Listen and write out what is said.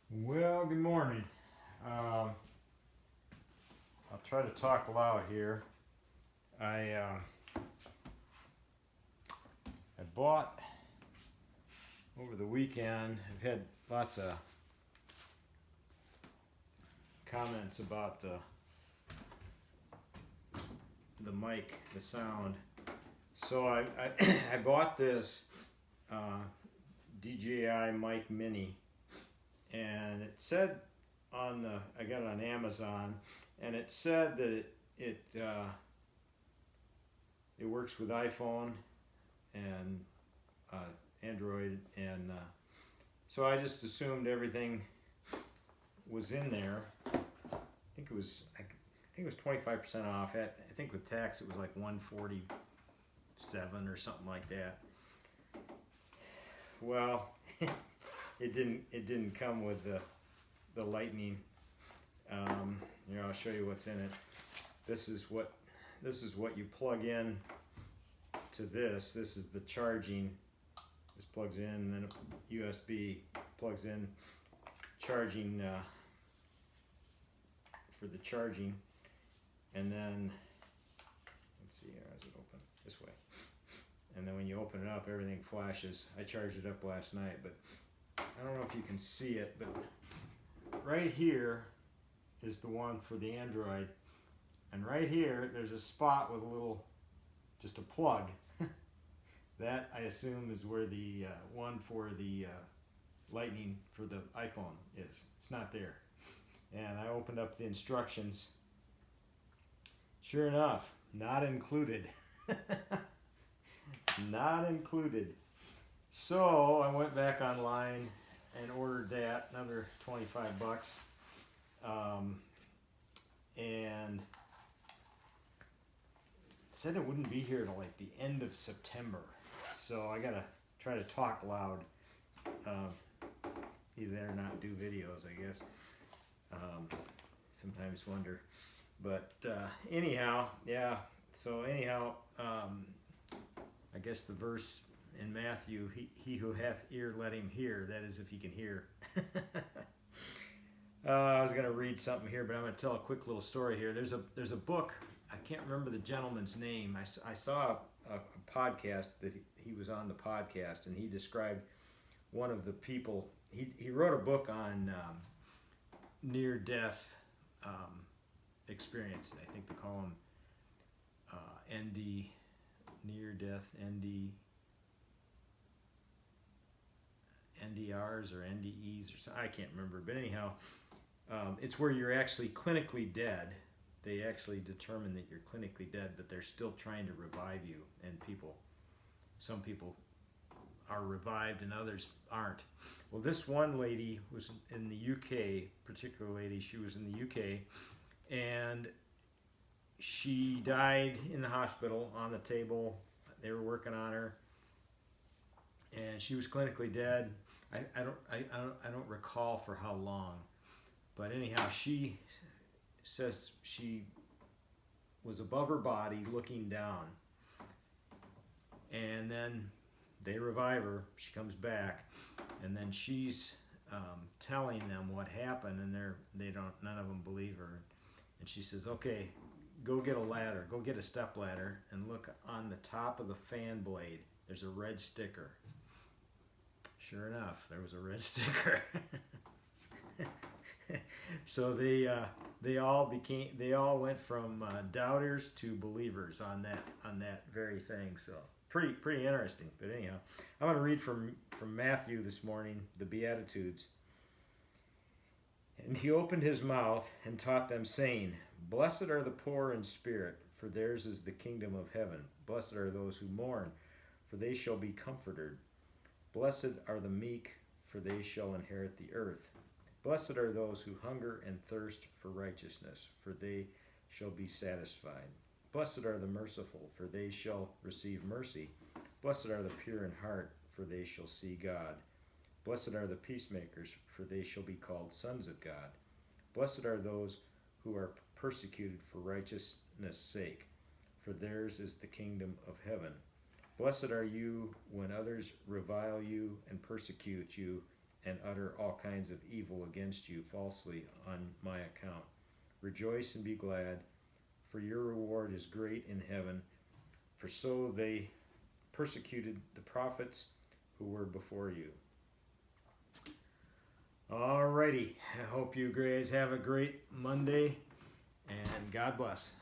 Well, good morning. Um, I'll try to talk loud here. I bought over the weekend. I've had lots of comments about the mic, the sound. So I I bought this uh, DJI mic mini, and it said on the I got it on Amazon, and it said that it works with iPhone and Android, and so I just assumed everything was in there. I think it was 25% off. I think with tax it was like 147 or something like that. Well, it didn't come with the lightning. I'll show you what's in it. This is what you plug in to this. This is the charging. This plugs in, and then a USB plugs in, charging for the charging, and then let's see here. How's it open? This way. And then when you open it up, everything flashes. I charged it up last night, but I don't know if you can see it, but right here is the one for the Android, and right here there's a spot with a little, just a plug. That I assume is where the one for the lightning for the iPhone is. It's not there. And I opened up the instructions. Sure enough, not included. Not included. So I went back online and ordered that, another 25 bucks. And it said it wouldn't be here till like the end of September. So I gotta try to talk loud. Either that or not do videos, I guess. Sometimes wonder. But anyhow, yeah. So anyhow, I guess the verse in Matthew, he who hath ear, let him hear. That is, if he can hear. I was going to read something here, but I'm going to tell a quick little story here. There's a book. I can't remember the gentleman's name. I saw a podcast that he was on the podcast, and he described one of the people. He wrote a book on near-death experience. I think they call them ND, near-death ND, NDRs or NDEs or something. I can't remember, but anyhow, it's where you're actually clinically dead. They actually determine that you're clinically dead, but they're still trying to revive you. And some people are revived and others aren't. Well, this one lady was in the UK, particular lady, she was in the UK, and she died in the hospital on the table. They were working on her, and she was clinically dead. I don't recall for how long, but anyhow, she says she was above her body looking down, and then they revive her. She comes back, and then she's telling them what happened, and none of them believe her. And she says, "Okay, go get a ladder, go get a step ladder, and look on the top of the fan blade. There's a red sticker." Sure enough, there was a red sticker. So they all went from doubters to believers on that very thing. So pretty interesting. But anyhow, I'm going to read from Matthew this morning, the Beatitudes. And he opened his mouth and taught them, saying, "Blessed are the poor in spirit, for theirs is the kingdom of heaven. Blessed are those who mourn, for they shall be comforted. Blessed are the meek, for they shall inherit the earth. Blessed are those who hunger and thirst for righteousness, for they shall be satisfied. Blessed are the merciful, for they shall receive mercy. Blessed are the pure in heart, for they shall see God. Blessed are the peacemakers, for they shall be called sons of God. Blessed are those who are persecuted for righteousness' sake, for theirs is the kingdom of heaven. Blessed are you when others revile you and persecute you and utter all kinds of evil against you falsely on my account. Rejoice and be glad, for your reward is great in heaven, for so they persecuted the prophets who were before you. Alrighty, I hope you guys have a great Monday, and God bless.